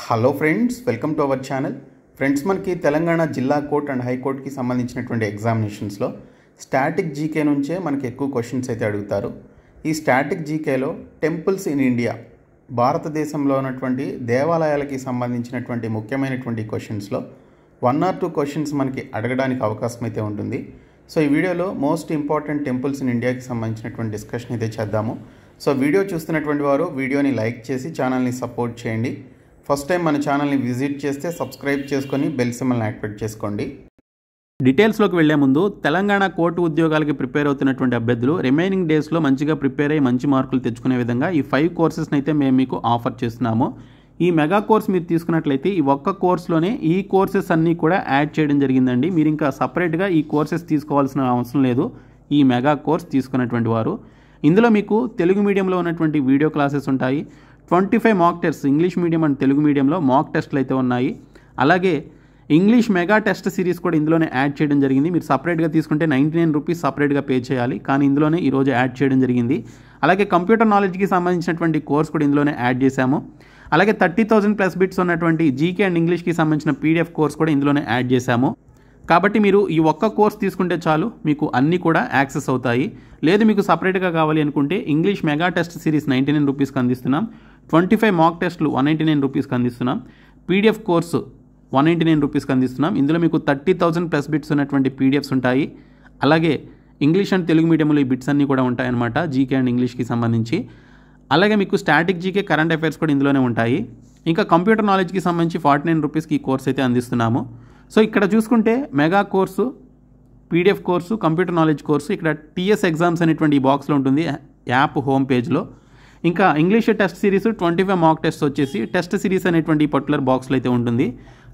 Hello friends, welcome to our channel. Friends, మనకి తెలంగాణ జిల్లా court and హైకోర్టుకి సంబంధించినటువంటి ఎగ్జామినేషన్స్లో స్టాటిక్ జీకే నుంచే మనకి ఎక్కువ క్వశ్చన్స్ అయితే అడుగుతారు. ఈ స్టాటిక్ జీకేలో టెంపుల్స్ ఇన్ ఇండియా, భారతదేశంలో ఉన్నటువంటి దేవాలయాలకి సంబంధించినటువంటి ముఖ్యమైనటువంటి క్వశ్చన్స్లో 1 or 2 క్వశ్చన్స్ మనకి అడగడానికి అవకాశం అయితే ఉంటుంది. సో ఈ వీడియోలో మోస్ట్ ఇంపార్టెంట్ టెంపుల్స్ ఇన్ ఇండియాకి సంబంధించినటువంటి డిస్కషన్ అయితే చేద్దాము. సో వీడియో చూస్తున్నటువంటి వారు వీడియోని లైక్ చేసి ఛానల్ని సపోర్ట్ చేయండి. ఫస్ట్ టైం మన ఛానల్ని విజిట్ చేస్తే సబ్స్క్రైబ్ చేసుకొని బెల్ సింబల్ని యాక్టివేట్ చేసుకోండి. డీటెయిల్స్లోకి వెళ్లే ముందు తెలంగాణ కోర్టు ఉద్యోగాలకి ప్రిపేర్ అవుతున్నటువంటి అభ్యర్థులు రిమైనింగ్ డేస్లో మంచిగా ప్రిపేర్ అయ్యి మంచి మార్కులు తెచ్చుకునే విధంగా ఈ 5 కోర్సెస్ని అయితే మేము మీకు ఆఫర్ చేస్తున్నాము. ఈ మెగా కోర్స్ మీరు తీసుకున్నట్లయితే ఈ ఒక్క కోర్సులోనే ఈ కోర్సెస్ అన్నీ కూడా యాడ్ చేయడం జరిగిందండి. మీరు ఇంకా సపరేట్గా ఈ కోర్సెస్ తీసుకోవాల్సిన అవసరం లేదు ఈ మెగా కోర్స్ తీసుకున్నటువంటి వారు. ఇందులో మీకు తెలుగు మీడియంలో ఉన్నటువంటి వీడియో క్లాసెస్ ఉంటాయి. 25 mock test, English medium and Telugu మీడియంలో మాక్ టెస్ట్లు అయితే ఉన్నాయి. అలాగే ఇంగ్లీష్ మెగా టెస్ట్ సిరీస్ కూడా ఇందులోనే యాడ్ చేయడం జరిగింది. మీరు సపరేట్గా తీసుకుంటే 99 రూపీస్ సపరేట్గా పే చేయాలి, కానీ ఇందులోనే ఈరోజు యాడ్ చేయడం జరిగింది. అలాగే కంప్యూటర్ నాలెడ్జ్కి సంబంధించినటువంటి కోర్స్ కూడా ఇందులోనే యాడ్ చేశాము. అలాగే 30,000 ప్లస్ బిట్స్ ఉన్నటువంటి జీకే అండ్ ఇంగ్లీష్కి సంబంధించిన పీడిఎఫ్ కోర్స్ కూడా ఇందులోనే యాడ్ చేశాము. కాబట్టి మీరు ఈ ఒక్క కోర్స్ తీసుకుంటే చాలు, మీకు అన్నీ కూడా యాక్సెస్ అవుతాయి. లేదు మీకు సపరేట్గా కావాలి అనుకుంటే ఇంగ్లీష్ మెగా టెస్ట్ సిరీస్ 99 రూపీస్కి అందిస్తున్నాం. 25 మాక్ టెస్ట్లు 199 రూపీస్కి అందిస్తున్నాం. పీడిఎఫ్ కోర్సు 199 రూపీస్కి అందిస్తున్నాం. ఇందులో మీకు 30,000 ప్లస్ బిట్స్ ఉన్నటువంటి పీడిఎఫ్స్ ఉంటాయి. అలాగే ఇంగ్లీష్ అండ్ తెలుగు మీడియంలో ఈ బిట్స్ అన్నీ కూడా ఉంటాయన్నమాట, జీకే అండ్ ఇంగ్లీష్కి సంబంధించి. అలాగే మీకు స్టాటిక్ జీకే, కరెంట్ అఫైర్స్ కూడా ఇందులోనే ఉంటాయి. ఇంకా కంప్యూటర్ నాలెడ్జ్కి సంబంధించి 49 రూపీస్కి ఈ కోర్స్ అయితే అందిస్తున్నాము. సో ఇక్కడ చూసుకుంటే mega course, PDF course, computer knowledge course, ఇక్కడ టీఎస్ ఎగ్జామ్స్ అనేటువంటి ఈ బాక్స్లో ఉంటుంది యాప్ హోమ్ పేజ్లో. ఇంకా English test series 25 mock test వచ్చేసి టెస్ట్ సిరీస్ అనేటువంటి పర్టికులర్ బాక్స్లో అయితే ఉంటుంది.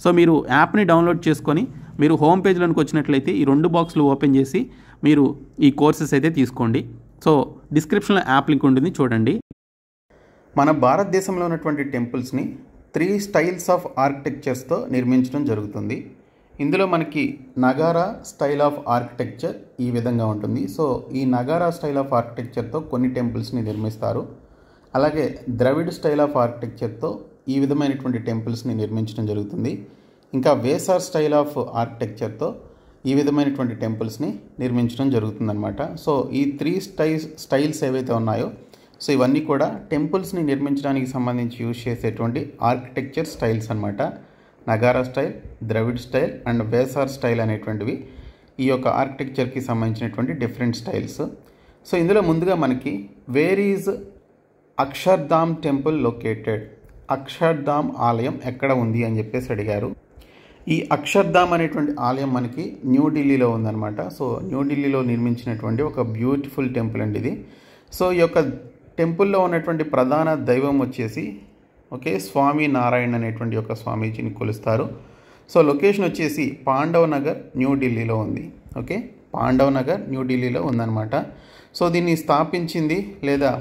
సో మీరు యాప్ని డౌన్లోడ్ చేసుకొని మీరు హోమ్ పేజ్లోనికి వచ్చినట్లయితే ఈ 2 బాక్స్లు ఓపెన్ చేసి మీరు ఈ కోర్సెస్ అయితే తీసుకోండి. సో డిస్క్రిప్షన్లో యాప్ లింక్ ఉంటుంది, చూడండి. మన భారతదేశంలో ఉన్నటువంటి టెంపుల్స్ని 3 స్టైల్స్ ఆఫ్ ఆర్కిటెక్చర్స్తో నిర్మించడం జరుగుతుంది. ఇందులో మనకి నగారా స్టైల్ ఆఫ్ ఆర్కిటెక్చర్ ఈ విధంగా ఉంటుంది. సో ఈ నగారా స్టైల్ ఆఫ్ ఆర్కిటెక్చర్తో కొన్ని టెంపుల్స్ని నిర్మిస్తారు. అలాగే ద్రవిడ్ స్టైల్ ఆఫ్ ఆర్కిటెక్చర్తో ఈ విధమైనటువంటి టెంపుల్స్ని నిర్మించడం జరుగుతుంది. ఇంకా వేసార్ స్టైల్ ఆఫ్ ఆర్కిటెక్చర్తో ఈ విధమైనటువంటి టెంపుల్స్ని నిర్మించడం జరుగుతుందన్నమాట. సో ఈ 3 స్టైల్స్ ఏవైతే ఉన్నాయో, సో ఇవన్నీ కూడా టెంపుల్స్ని నిర్మించడానికి సంబంధించి యూజ్ చేసేటువంటి ఆర్కిటెక్చర్ స్టైల్స్ అన్నమాట. Nagara style, Dravida style and Vesara style అనేటువంటివి ఈ యొక్క ఆర్కిటెక్చర్కి సంబంధించినటువంటి డిఫరెంట్ స్టైల్స్. సో ఇందులో ముందుగా మనకి where is Akshardham temple located, Akshardham ఆలయం ఎక్కడ ఉంది అని చెప్పేసి అడిగారు. ఈ అక్షర్ధామ్ అనేటువంటి ఆలయం మనకి న్యూఢిల్లీలో ఉందన్నమాట. సో న్యూఢిల్లీలో నిర్మించినటువంటి ఒక బ్యూటిఫుల్ టెంపుల్ అండి ఇది. సో ఈ యొక్క టెంపుల్లో ఉన్నటువంటి ప్రధాన దైవం వచ్చేసి స్వామి నారాయణ్ అనేటువంటి ఒక స్వామీజీని కొలుస్తారు. సో లొకేషన్ వచ్చేసి పాండవ్ నగర్, న్యూఢిల్లీలో ఉంది. పాండవ్ నగర్ న్యూఢిల్లీలో ఉందన్నమాట. సో దీన్ని స్థాపించింది లేదా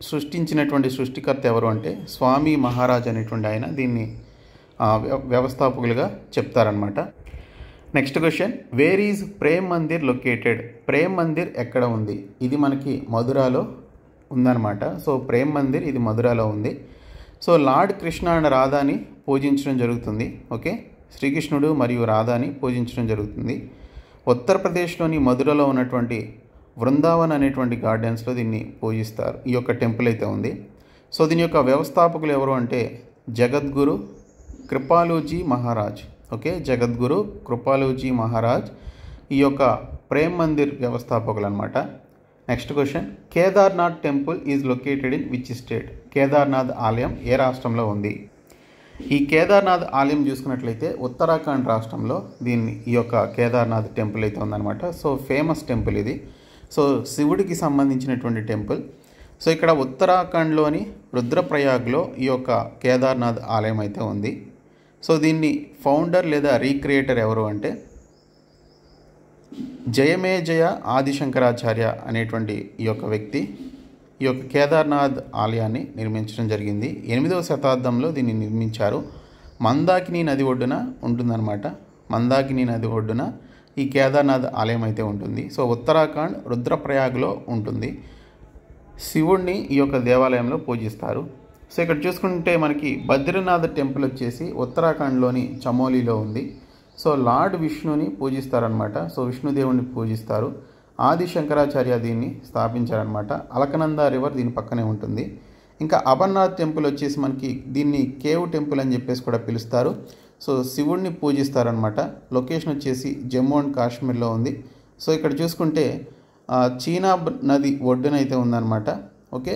సృష్టించినటువంటి సృష్టికర్త ఎవరు అంటే స్వామి మహారాజ్ అనేటువంటి ఆయన దీన్ని వ్యవస్థాపకులుగా చెప్తారనమాట. Next question, where is Prem Mandir located, Prem Mandir ఎక్కడ ఉంది? ఇది మనకి మధురాలో ఉందన్నమాట. సో ప్రేమ్ మందిర్ ఇది మధురాలో ఉంది. సో లార్డ్ కృష్ణ అండ్ రాధాని పూజించడం జరుగుతుంది. శ్రీకృష్ణుడు మరియు రాధాని పూజించడం జరుగుతుంది. ఉత్తరప్రదేశ్లోని మధురలో ఉన్నటువంటి వృందావన్ అనేటువంటి గార్డెన్స్లో దీన్ని పూజిస్తారు. ఈ యొక్క టెంపుల్ అయితే ఉంది. సో దీని యొక్క వ్యవస్థాపకులు ఎవరు అంటే జగద్గురు కృపాలూజీ మహారాజ్. జగద్గురు కృపాలూజీ మహారాజ్ ఈ యొక్క ప్రేమ్ మందిర్ వ్యవస్థాపకులు అనమాట. Next question, Kedarnath temple is located in which state? Kedarnath ఆలయం ఏ రాష్ట్రంలో ఉంది? ఈ కేదార్నాథ్ ఆలయం చూసుకున్నట్లయితే ఉత్తరాఖండ్ రాష్ట్రంలో ఈ యొక్క కేదార్నాథ్ టెంపుల్ అయితే ఉందన్నమాట. సో ఫేమస్ టెంపుల్ ఇది. సో శివుడికి సంబంధించినటువంటి టెంపుల్. సో ఇక్కడ ఉత్తరాఖండ్లోని రుద్రప్రయాగ్లో ఈ యొక్క కేదార్నాథ్ ఆలయం అయితే ఉంది. సో దీన్ని ఫౌండర్ లేదా రీక్రియేటర్ ఎవరు అంటే జయమేజయ ఆదిశంకరాచార్య అనేటువంటి ఈ యొక్క వ్యక్తి ఈ యొక్క కేదార్నాథ్ ఆలయాన్ని నిర్మించడం జరిగింది. 8వ శతాబ్దంలో దీన్ని నిర్మించారు. మందాకిని నది ఒడ్డున ఉంటుందన్నమాట. మందాకిని నది ఒడ్డున ఈ కేదార్నాథ్ ఆలయం అయితే ఉంటుంది. సో ఉత్తరాఖండ్ రుద్రప్రయాగ్లో ఉంటుంది. శివుణ్ణి ఈ యొక్క దేవాలయంలో పూజిస్తారు. సో ఇక్కడ చూసుకుంటే మనకి బద్రీనాథ్ టెంపుల్ వచ్చేసి ఉత్తరాఖండ్లోని చమోలీలో ఉంది. సో లార్డ్ విష్ణుని పూజిస్తారనమాట. సో విష్ణుదేవుని పూజిస్తారు. ఆది శంకరాచార్య దీన్ని స్థాపించారనమాట. అలకనంద రివర్ దీని పక్కనే ఉంటుంది. ఇంకా అమర్నాథ్ టెంపుల్ వచ్చేసి మనకి దీన్ని కేవ్ టెంపుల్ అని చెప్పేసి కూడా పిలుస్తారు. సో శివుడిని పూజిస్తారనమాట. లొకేషన్ వచ్చేసి జమ్మూ అండ్ కాశ్మీర్లో ఉంది. సో ఇక్కడ చూసుకుంటే చీనాబ్ నది ఒడ్డునైతే ఉందన్నమాట. Okay,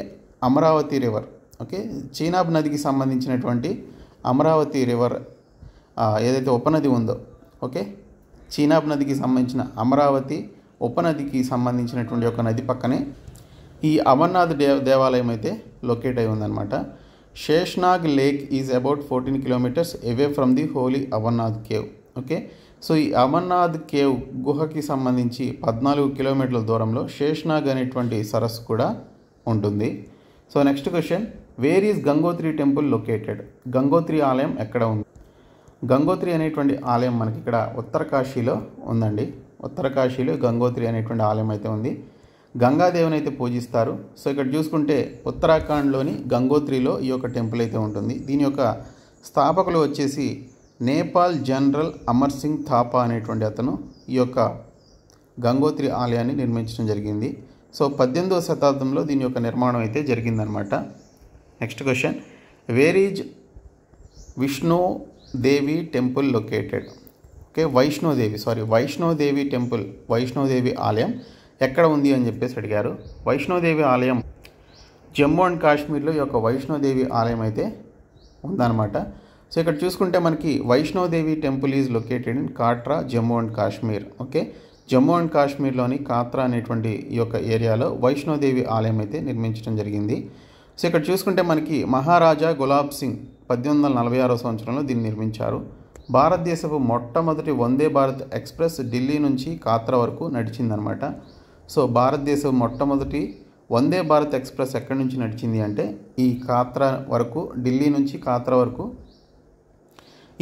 Amaravati river. Okay, Chenab నదికి సంబంధించినటువంటి అమరావతి రివర్ ఏదైతే ఉపనది ఉందో, ఓకే, చీనాబ్ నదికి సంబంధించిన అమరావతి ఉపనదికి సంబంధించినటువంటి ఒక నది పక్కనే ఈ అమర్నాథ్ దేవాలయం అయితే లొకేట్ అయి ఉందన్నమాట. Sheshnag lake is about 14 kilometres away from the holy Amarnath cave. Okay, so ఈ అమర్నాథ్ కేవ్ గుహకి సంబంధించి 14 కిలోమీటర్ల దూరంలో శేష్నాగ్ అనేటువంటి సరస్సు కూడా ఉంటుంది. So next question, where is Gangotri temple located? Gangotri ఆలయం ఎక్కడ ఉంది? గంగోత్రి అనేటువంటి ఆలయం మనకి ఇక్కడ ఉత్తరకాశీలో ఉందండి. ఉత్తరకాశీలో గంగోత్రి అనేటువంటి ఆలయం అయితే ఉంది. గంగాదేవిని అయితే పూజిస్తారు. సో ఇక్కడ చూసుకుంటే ఉత్తరాఖండ్లోని గంగోత్రిలో ఈ యొక్క టెంపుల్ అయితే ఉంటుంది. దీని యొక్క స్థాపకులు వచ్చేసి నేపాల్ జనరల్ అమర్ సింగ్ థాపా అనేటువంటి అతను ఈ యొక్క గంగోత్రి ఆలయాన్ని నిర్మించడం జరిగింది. సో 18వ శతాబ్దంలో దీని యొక్క నిర్మాణం అయితే జరిగిందనమాట. Next question, where is విష్ణుదేవి temple located? Okay, Vaishno Devi temple, Vaishno Devi ఆలయం ఎక్కడ ఉంది అని చెప్పేసి అడిగారు. వైష్ణోదేవి ఆలయం జమ్మూ అండ్ కాశ్మీర్లో ఈ యొక్క వైష్ణోదేవి ఆలయం అయితే ఉందన్నమాట. సో ఇక్కడ చూసుకుంటే మనకి Vaishno Devi temple is located in Katra, Jammu and Kashmir. Okay, Jammu and కాశ్మీర్లోని కాత్రా అనేటువంటి ఈ యొక్క ఏరియాలో వైష్ణోదేవి ఆలయం అయితే నిర్మించడం జరిగింది. సో ఇక్కడ చూసుకుంటే మనకి మహారాజా గులాబ్ సింగ్ 1846వ సంవత్సరంలో దీన్ని నిర్మించారు. భారతదేశపు మొట్టమొదటి వందే భారత్ ఎక్స్ప్రెస్ ఢిల్లీ నుంచి కాత్రా వరకు నడిచిందనమాట. సో భారతదేశం మొట్టమొదటి వందే భారత్ ఎక్స్ప్రెస్ ఎక్కడి నుంచి నడిచింది అంటే ఈ కాత్రా వరకు, ఢిల్లీ నుంచి కాత్రా వరకు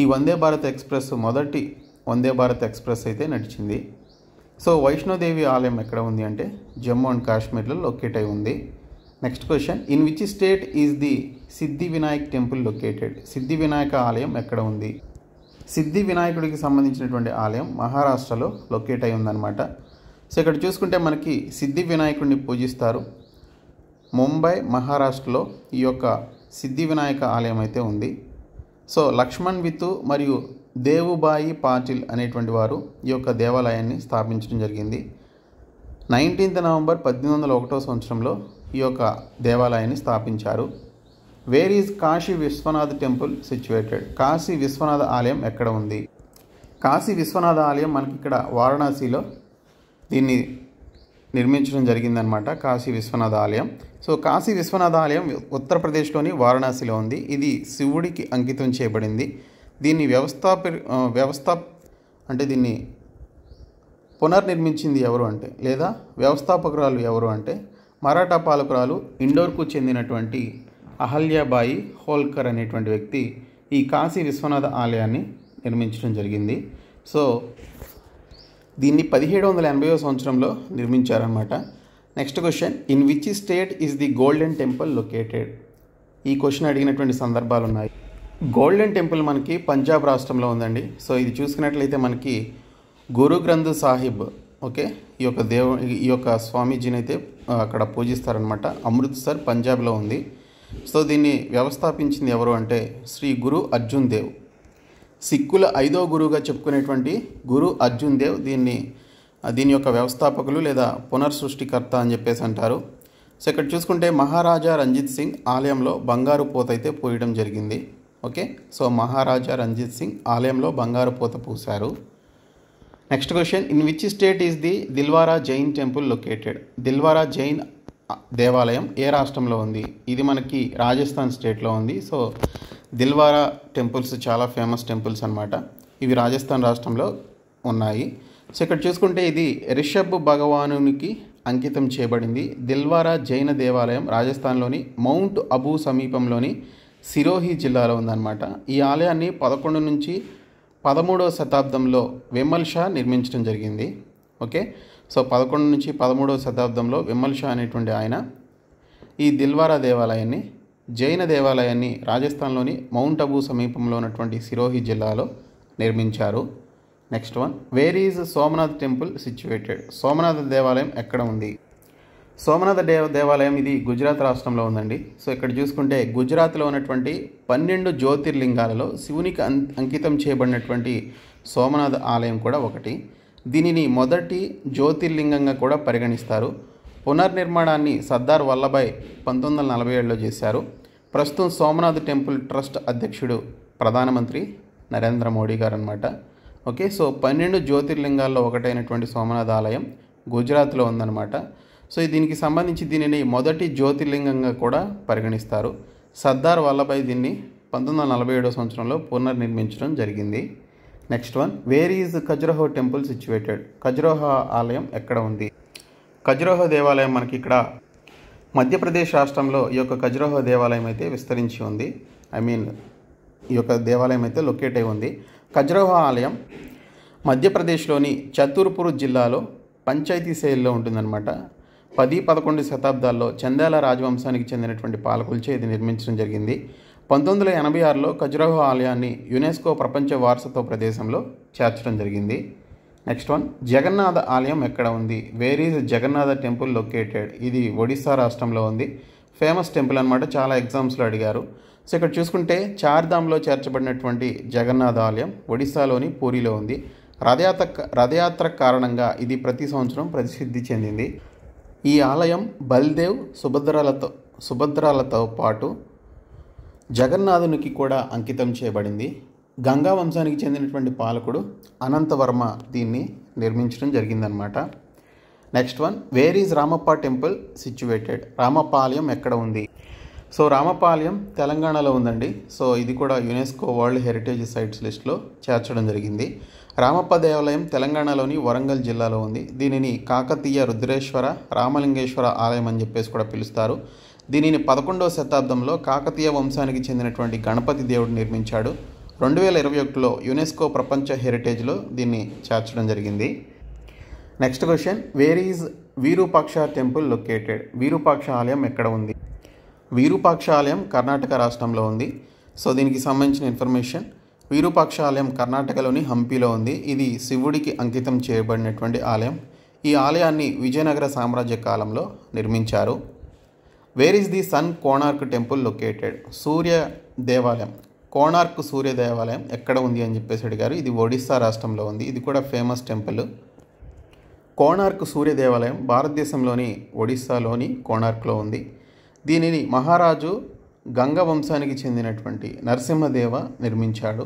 ఈ వందే భారత్ ఎక్స్ప్రెస్, మొదటి వందే భారత్ ఎక్స్ప్రెస్ అయితే నడిచింది. సో వైష్ణోదేవి ఆలయం ఎక్కడ ఉంది అంటే జమ్మూ అండ్ కాశ్మీర్లో లొకేట్ అయి ఉంది. Next question, in which state is the Siddhi Vinayak temple located? సిద్ధి వినాయక ఆలయం ఎక్కడ ఉంది? సిద్ధి వినాయకుడికి సంబంధించినటువంటి ఆలయం మహారాష్ట్రలో లొకేట్ అయి ఉందన్నమాట. సో ఇక్కడ చూసుకుంటే మనకి సిద్ధి వినాయకుడిని పూజిస్తారు. ముంబై, మహారాష్ట్రలో ఈ యొక్క సిద్ధి వినాయక ఆలయం అయితే ఉంది. సో లక్ష్మణ్ వితు మరియు దేవుబాయి పాటిల్ అనేటువంటి వారు ఈ యొక్క దేవాలయాన్ని స్థాపించడం జరిగింది. 19th నవంబర్ 1801వ సంవత్సరంలో ఈ యొక్క దేవాలయాన్ని స్థాపించారు. Where is Kashi Vishwanath temple situated? Kashi Vishwanatha ఆలయం ఎక్కడ ఉంది? కాశీ విశ్వనాథ ఆలయం మనకి ఇక్కడ వారణాసిలో దీన్ని నిర్మించడం జరిగిందనమాట. కాశీ విశ్వనాథ ఆలయం. సో కాశీ విశ్వనాథ ఆలయం ఉత్తరప్రదేశ్లోని వారణాసిలో ఉంది. ఇది శివుడికి అంకితం చేయబడింది. దీన్ని దీన్ని పునర్నిర్మించింది ఎవరు అంటే, లేదా వ్యవస్థాపకురాలు ఎవరు అంటే మరాఠా పాలకురాలు ఇండోర్కు చెందినటువంటి అహల్యాబాయి హోల్కర్ అనేటువంటి వ్యక్తి ఈ కాశీ విశ్వనాథ ఆలయాన్ని నిర్మించడం జరిగింది. సో దీన్ని 1780వ సంవత్సరంలో నిర్మించారన్నమాట. Next question, in which state is the golden temple located? ఈ క్వశ్చన్ అడిగినటువంటి సందర్భాలు ఉన్నాయి. గోల్డెన్ టెంపుల్ మనకి పంజాబ్ రాష్ట్రంలో ఉందండి. సో ఇది చూసుకున్నట్లయితే మనకి గురు గ్రంథ్ సాహిబ్, ఓకే, ఈ యొక్క స్వామీజీని అయితే అక్కడ పూజిస్తారనమాట. అమృత్సర్, పంజాబ్లో ఉంది. సో దీన్ని వ్యవస్థాపించింది ఎవరు అంటే శ్రీ గురు అర్జున్ దేవ్. సిక్కుల 5వ గురువుగా చెప్పుకునేటువంటి గురు అర్జున్ దేవ్ దీని యొక్క వ్యవస్థాపకులు లేదా పునర్సృష్టికర్త అని చెప్పేసి అంటారు. సో ఇక్కడ చూసుకుంటే మహారాజా రంజిత్ సింగ్ ఆలయంలో బంగారు పూత అయితే పూయడం జరిగింది. ఓకే, సో మహారాజా రంజిత్ సింగ్ ఆలయంలో బంగారు పూత పూశారు. Next question, in which state is the Dilwara Jain temple located? Dilwara Jain దేవాలయం ఏ రాష్ట్రంలో ఉంది? ఇది మనకి రాజస్థాన్ స్టేట్లో ఉంది. సో దిల్వారా టెంపుల్స్ చాలా ఫేమస్ టెంపుల్స్ అన్నమాట. ఇవి రాజస్థాన్ రాష్ట్రంలో ఉన్నాయి. సో ఇక్కడ చూసుకుంటే ఇది రిషబ్ భగవానునికి అంకితం చేయబడింది. దిల్వారా జైన దేవాలయం రాజస్థాన్లోని మౌంట్ అబూ సమీపంలోని సిరోహి జిల్లాలో ఉందన్నమాట. ఈ ఆలయాన్ని 11 నుంచి 13వ శతాబ్దంలో విమల్ షా నిర్మించడం జరిగింది. ఓకే, సో 11 నుంచి 13వ శతాబ్దంలో విమల్ షా అనేటువంటి ఆయన ఈ దిల్వారా దేవాలయాన్ని జైన దేవాలయాన్ని రాజస్థాన్లోని మౌంట్ అబూ సమీపంలో ఉన్నటువంటి సిరోహి జిల్లాలో నిర్మించారు. Next one, where is Somnath temple situated? Somnath దేవాలయం ఎక్కడ ఉంది? సోమనాథ దేవాలయం ఇది గుజరాత్ రాష్ట్రంలో ఉందండి. సో ఇక్కడ చూసుకుంటే గుజరాత్లో ఉన్నటువంటి 12 జ్యోతిర్లింగాలలో శివునికి అంకితం చేయబడినటువంటి సోమనాథ ఆలయం కూడా ఒకటి. దీనిని మొదటి జ్యోతిర్లింగంగా కూడా పరిగణిస్తారు. పునర్నిర్మాణాన్ని సర్దార్ వల్లభాయ్ 1947లో చేశారు. ప్రస్తుతం సోమనాథ్ టెంపుల్ ట్రస్ట్ అధ్యక్షుడు ప్రధానమంత్రి నరేంద్ర మోడీ గారు అనమాట. ఓకే, సో 12 జ్యోతిర్లింగాల్లో ఒకటైనటువంటి సోమనాథ ఆలయం గుజరాత్లో ఉందన్నమాట. సో దీనికి సంబంధించి దీనిని మొదటి జ్యోతిర్లింగంగా కూడా పరిగణిస్తారు. సర్దార్ వల్లభాయ్ దీన్ని 1947 సంవత్సరంలో పునర్నిర్మించడం జరిగింది. Next one, where is Khajuraho temple situated? Khajuraho ఆలయం ఎక్కడ ఉంది? ఖజురహో దేవాలయం మనకి ఇక్కడ మధ్యప్రదేశ్ రాష్ట్రంలో ఈ యొక్క ఖజురహో దేవాలయం అయితే విస్తరించి ఉంది. ఈ యొక్క దేవాలయం అయితే లొకేట్ అయి ఉంది. ఖజురహో ఆలయం మధ్యప్రదేశ్లోని చతూర్పూర్ జిల్లాలో పంచాయతీ శైలిలో ఉంటుందన్నమాట. 10-11 శతాబ్దాల్లో చందేల రాజవంశానికి చెందినటువంటి పాలకులచే ఇది నిర్మించడం జరిగింది. 1986లో ఖజురహో ఆలయాన్ని యునెస్కో ప్రపంచ వారసత్వ ప్రదేశంలో చేర్చడం జరిగింది. నెక్స్ట్ వన్, జగన్నాథ ఆలయం ఎక్కడ ఉంది? Where is Jagannatha temple located? ఇది ఒడిస్సా రాష్ట్రంలో ఉంది. ఫేమస్ టెంపుల్ అనమాట, చాలా ఎగ్జామ్స్లో అడిగారు. సో ఇక్కడ చూసుకుంటే చార్ధామ్లో చేర్చబడినటువంటి జగన్నాథ ఆలయం ఒడిస్సాలోని పూరిలో ఉంది. రథయాత్ర కారణంగా ఇది ప్రతి సంవత్సరం ప్రసిద్ధి చెందింది. ఈ ఆలయం బల్దేవ్ సుభద్రాలతో పాటు జగన్నాథునికి కూడా అంకితం చేయబడింది. గంగా వంశానికి చెందినటువంటి పాలకుడు అనంతవర్మ దీన్ని నిర్మించడం జరిగిందనమాట. Next one, where is Ramappa temple situated? Ramappa ఆలయం ఎక్కడ ఉంది? సో రామప్ప ఆలయం తెలంగాణలో ఉందండి. సో ఇది కూడా యునెస్కో వరల్డ్ హెరిటేజ్ సైట్స్ లిస్ట్లో చేర్చడం జరిగింది. రామప్ప దేవాలయం తెలంగాణలోని వరంగల్ జిల్లాలో ఉంది. దీనిని కాకతీయ రుద్రేశ్వర రామలింగేశ్వర ఆలయం అని చెప్పేసి కూడా పిలుస్తారు. దీనిని 11వ శతాబ్దంలో కాకతీయ వంశానికి చెందినటువంటి గణపతి దేవుడు నిర్మించాడు. 2021లో యునెస్కో ప్రపంచ హెరిటేజ్లో దీన్ని చేర్చడం జరిగింది. Next question, where is Virupaksha temple located? Virupaksha ఆలయం ఎక్కడ ఉంది? వీరూపాక్ష ఆలయం కర్ణాటక రాష్ట్రంలో ఉంది. సో దీనికి సంబంధించిన ఇన్ఫర్మేషన్, వీరూపాక్ష ఆలయం కర్ణాటకలోని హంపీలో ఉంది. ఇది శివుడికి అంకితం చేయబడినటువంటి ఆలయం. ఈ ఆలయాన్ని విజయనగర సామ్రాజ్య కాలంలో నిర్మించారు. Where is the sun Konark temple located? సూర్య దేవాలయం, కోణార్క్ సూర్య దేవాలయం ఎక్కడ ఉంది అని చెప్పేసి అడిగారు. ఇది ఒడిస్సా రాష్ట్రంలో ఉంది. ఇది కూడా ఫేమస్ టెంపుల్. కోణార్క్ సూర్య దేవాలయం భారతదేశంలోని ఒడిస్సాలోని కోణార్క్లో ఉంది. దీనిని మహారాజు గంగ వంశానికి చెందినటువంటి నరసింహదేవ నిర్మించాడు.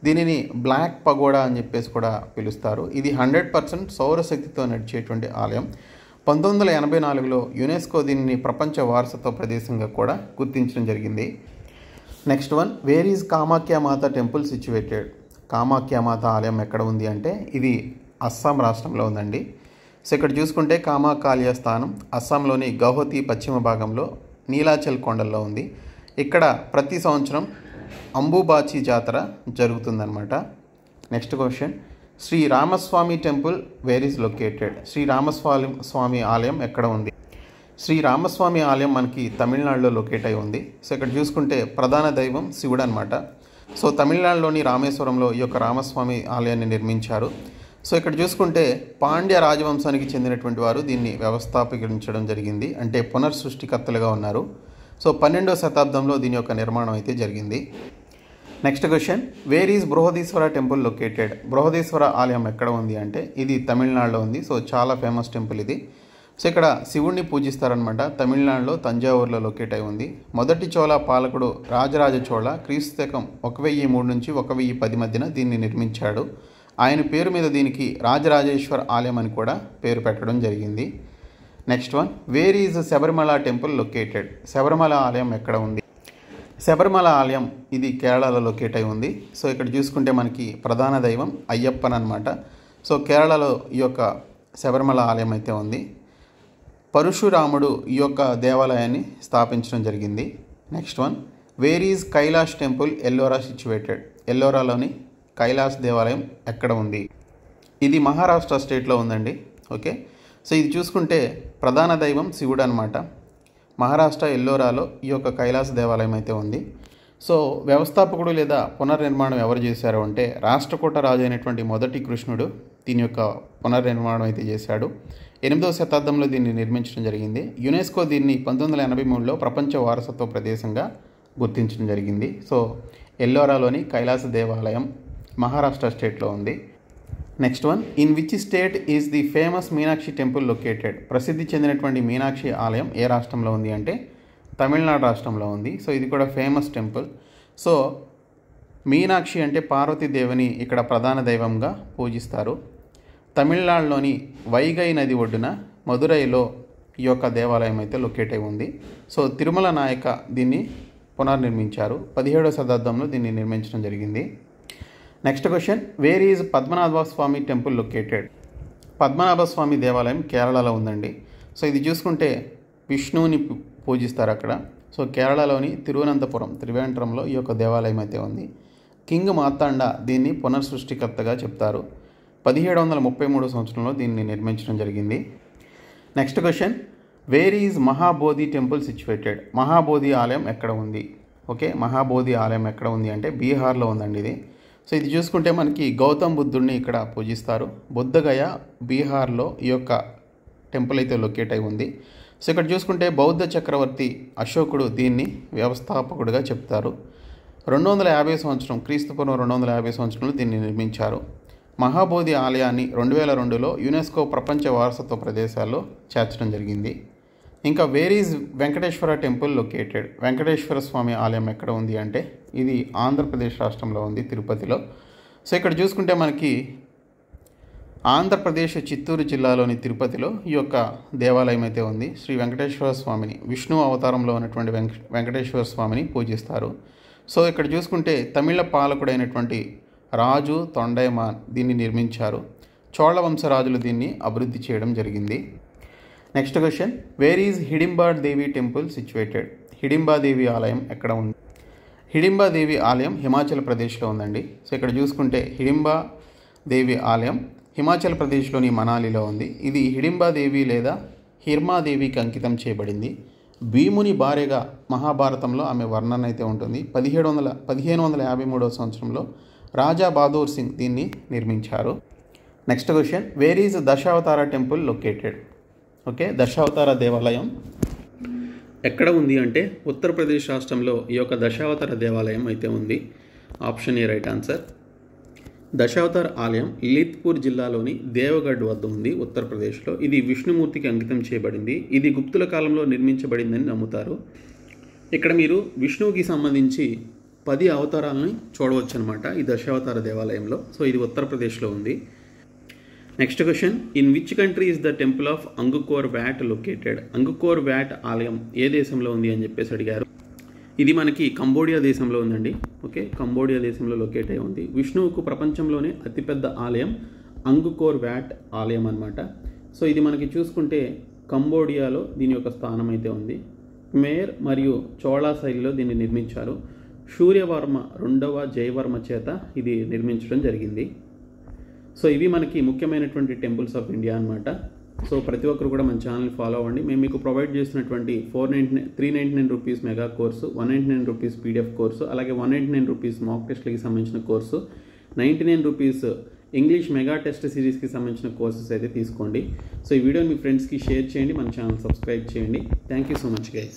దీనిని బ్లాక్ పగోడా అని చెప్పేసి కూడా పిలుస్తారు. ఇది 100% సౌరశక్తితో నడిచేటువంటి ఆలయం. 1984లో యునెస్కో దీనిని ప్రపంచ వారసత్వ ప్రదేశంగా కూడా గుర్తించడం జరిగింది. Next one, where is Kamakhya Mata temple situated? Kamakhya Mata ఆలయం ఎక్కడ ఉంది అంటే ఇది అస్సాం రాష్ట్రంలో ఉందండి. సో ఇక్కడ చూసుకుంటే కామాఖ్య స్థానం అస్సాంలోని గౌహతి పశ్చిమ భాగంలో నీలాచల్ కొండల్లో ఉంది. ఇక్కడ ప్రతి సంవత్సరం అంబుబాచి జాతర జరుగుతుందన్నమాట. Next question, Sri Ramaswamy temple where is located? Sri Ramaswamy ఆలయం ఎక్కడ ఉంది? శ్రీ రామస్వామి ఆలయం మనకి తమిళనాడులో లొకేట్ అయి ఉంది. సో ఇక్కడ చూసుకుంటే ప్రధాన దైవం శివుడు అనమాట. సో తమిళనాడులోని రామేశ్వరంలో ఈ యొక్క రామస్వామి ఆలయాన్ని నిర్మించారు. సో ఇక్కడ చూసుకుంటే పాండ్య రాజవంశానికి చెందినటువంటి వారు దీన్ని వ్యవస్థాపించడం జరిగింది, అంటే పునర్సృష్టికర్తలుగా ఉన్నారు. సో 12వ శతాబ్దంలో దీని యొక్క నిర్మాణం అయితే జరిగింది. Next question, where is Brihadeeswara temple located? Brihadeeswara ఆలయం ఎక్కడ ఉంది అంటే ఇది తమిళనాడులో ఉంది. సో చాలా ఫేమస్ టెంపుల్ ఇది. సో ఇక్కడ శివుణ్ణి పూజిస్తారనమాట. తమిళనాడులో తంజావూరులో లొకేట్ అయి ఉంది. మొదటి చోళ పాలకుడు రాజరాజ చోళ క్రీస్తుశకం 1003 నుంచి 1010 మధ్యన దీన్ని నిర్మించాడు. ఆయన పేరు మీద దీనికి రాజరాజేశ్వర్ ఆలయం అని కూడా పేరు పెట్టడం జరిగింది. Next one, where is Sabarimala temple located? Sabarimala ఆలయం ఎక్కడ ఉంది? శబరిమల ఆలయం ఇది కేరళలో లొకేట్ అయి ఉంది. సో ఇక్కడ చూసుకుంటే మనకి ప్రధాన దైవం అయ్యప్పన్ అనమాట. సో కేరళలో ఈ యొక్క శబరిమల ఆలయం అయితే ఉంది. పరశురాముడు ఈ యొక్క దేవాలయాన్ని స్థాపించడం జరిగింది. Next one, where is Kailash temple Ellora situated? ఎల్లోరాలోని కైలాష్ దేవాలయం ఎక్కడ ఉంది? ఇది మహారాష్ట్ర స్టేట్లో ఉందండి. ఓకే, సో ఇది చూసుకుంటే ప్రధాన దైవం శివుడు అనమాట. మహారాష్ట్ర ఎల్లోరాలో ఈ యొక్క కైలాస దేవాలయం అయితే ఉంది. సో వ్యవస్థాపకుడు లేదా పునర్నిర్మాణం ఎవరు చేశారు అంటే రాష్ట్రకూట రాజు అయినటువంటి మొదటి కృష్ణుడు దీని యొక్క పునర్నిర్మాణం అయితే చేశాడు. 8వ శతాబ్దంలో దీన్ని నిర్మించడం జరిగింది. యునెస్కో దీన్ని 1983లో ప్రపంచ వారసత్వ ప్రదేశంగా గుర్తించడం జరిగింది. సో ఎల్లోరాలోని కైలాస దేవాలయం మహారాష్ట్ర స్టేట్లో ఉంది. Next one, in which state is the famous Meenakshi temple located? ప్రసిద్ధి చెందినటువంటి మీనాక్షి ఆలయం ఏ రాష్ట్రంలో ఉంది అంటే తమిళనాడు రాష్ట్రంలో ఉంది. సో ఇది కూడా ఫేమస్ టెంపుల్. సో మీనాక్షి అంటే పార్వతీదేవిని ఇక్కడ ప్రధాన దైవంగా పూజిస్తారు. తమిళనాడులోని వైగై నది ఒడ్డున మదురైలో ఈ యొక్క దేవాలయం అయితే లొకేట్ అయి ఉంది. సో తిరుమల నాయక దీన్ని పునర్నిర్మించారు. 17వ శతాబ్దంలో దీన్ని నిర్మించడం జరిగింది. Next question, where is Padmanabha Swamy temple located? Padmanabha Swamy దేవాలయం కేరళలో ఉందండి. సో ఇది చూసుకుంటే విష్ణువుని పూజిస్తారు అక్కడ. సో కేరళలోని తిరువనంతపురం త్రివేంద్రంలో ఈ యొక్క దేవాలయం అయితే ఉంది. కింగ్ మార్తాండ దీన్ని పునర్సృష్టికర్తగా చెప్తారు. 1733 సంవత్సరంలో దీన్ని నిర్మించడం జరిగింది. Next question, where is Mahabodhi temple situated? Mahabodhi ఆలయం ఎక్కడ ఉంది? ఓకే, మహాబోధి ఆలయం ఎక్కడ ఉంది అంటే బీహార్లో ఉందండి ఇది. సో ఇది చూసుకుంటే మనకి గౌతమ్ బుద్ధుడిని ఇక్కడ పూజిస్తారు. బుద్ధగయ బీహార్లో ఈ యొక్క టెంపుల్ అయితే లొకేట్ అయి ఉంది. సో ఇక్కడ చూసుకుంటే బౌద్ధ చక్రవర్తి అశోకుడు దీన్ని వ్యవస్థాపకుడిగా చెప్తారు. 250 సంవత్సరం క్రీస్తుపూర్వం 250 సంవత్సరంలో దీన్ని నిర్మించారు. మహాబోధి ఆలయాన్ని 2002లో యునెస్కో ప్రపంచ వారసత్వ ప్రదేశాల్లో చేర్చడం జరిగింది. ఇంకా where is Venkateswara temple located? Venkateswara Swamy ఆలయం ఎక్కడ ఉంది అంటే ఇది ఆంధ్రప్రదేశ్ రాష్ట్రంలో ఉంది, తిరుపతిలో. సో ఇక్కడ చూసుకుంటే మనకి ఆంధ్రప్రదేశ్ చిత్తూరు జిల్లాలోని తిరుపతిలో ఈ యొక్క దేవాలయం అయితే ఉంది. శ్రీ వెంకటేశ్వర స్వామిని, విష్ణు అవతారంలో ఉన్నటువంటి వెంకటేశ్వర స్వామిని పూజిస్తారు. సో ఇక్కడ చూసుకుంటే తమిళ పాలకుడైనటువంటి రాజు తొండైమాన్ దీన్ని నిర్మించారు. చోళ వంశరాజులు దీన్ని అభివృద్ధి చేయడం జరిగింది. Next question, where is Hidimba Devi temple situated? Hidimba Devi ఆలయం ఎక్కడ ఉంది? హిడింబా దేవి ఆలయం హిమాచల్ ప్రదేశ్లో ఉందండి. సో ఇక్కడ చూసుకుంటే హిడింబా దేవి ఆలయం హిమాచల్ ప్రదేశ్లోని మనాలిలో ఉంది. ఇది హిడింబాదేవి లేదా హిర్మాదేవికి అంకితం చేయబడింది. భీముని భార్యగా మహాభారతంలో ఆమె వర్ణన అయితే ఉంటుంది. 1553 సంవత్సరంలో రాజా బహదూర్ సింగ్ దీన్ని నిర్మించారు. Next question, where is Dashavatara temple located? Okay, Dashavatara దేవాలయం ఎక్కడ ఉంది అంటే ఉత్తరప్రదేశ్ రాష్ట్రంలో ఈ యొక్క దశావతార దేవాలయం అయితే ఉంది. Option A right answer. Dashavatar ఆలయం లలిత్పూర్ జిల్లాలోని దేవగఢ్ వద్ద ఉంది, ఉత్తరప్రదేశ్లో. ఇది విష్ణుమూర్తికి అంకితం చేయబడింది. ఇది గుప్తుల కాలంలో నిర్మించబడిందని నమ్ముతారు. ఇక్కడ మీరు విష్ణువుకి సంబంధించి 10 అవతారాలని చూడవచ్చు అనమాట ఈ దశావతార దేవాలయంలో. సో ఇది ఉత్తరప్రదేశ్లో ఉంది. Next question, in which country is the temple of Angkor Wat located? Angkor Wat ఆలయం ఏ దేశంలో ఉంది అని చెప్పేసి అడిగారు. ఇది మనకి కంబోడియా దేశంలో ఉందండి. ఓకే, కంబోడియా దేశంలో లొకేట్ అయి ఉంది. విష్ణువుకు ప్రపంచంలోనే అతిపెద్ద ఆలయం అంగుకోర్ వ్యాట్ ఆలయం అన్నమాట. సో ఇది మనకి చూసుకుంటే కంబోడియాలో దీని యొక్క స్థానం అయితే ఉంది. మేర్ మరియు చోళా శైలిలో దీన్ని నిర్మించారు. సూర్యవర్మ 2వ జయవర్మ చేత ఇది నిర్మించడం జరిగింది. సో ఇవి మనకి ముఖ్యమైనటువంటి టెంపుల్స్ ఆఫ్ ఇండియా అన్నమాట. సో ప్రతి ఒక్కరు కూడా మన ఛానల్ ఫాలో అవ్వండి. మేము మీకు ప్రొవైడ్ చేసినటువంటి 399 rupees mega course, 199 rupees PDF course, అలాగే 199 రూపీస్ మాక్ టెస్ట్లకి సంబంధించిన course, 99 rupees English mega test సిరీస్కి సంబంధించిన కోర్సెస్ అయితే తీసుకోండి. సో ఈ వీడియోని మీ ఫ్రెండ్స్కి షేర్ చేయండి, మన ఛానల్ సబ్స్క్రైబ్ చేయండి. Thank you so much guys.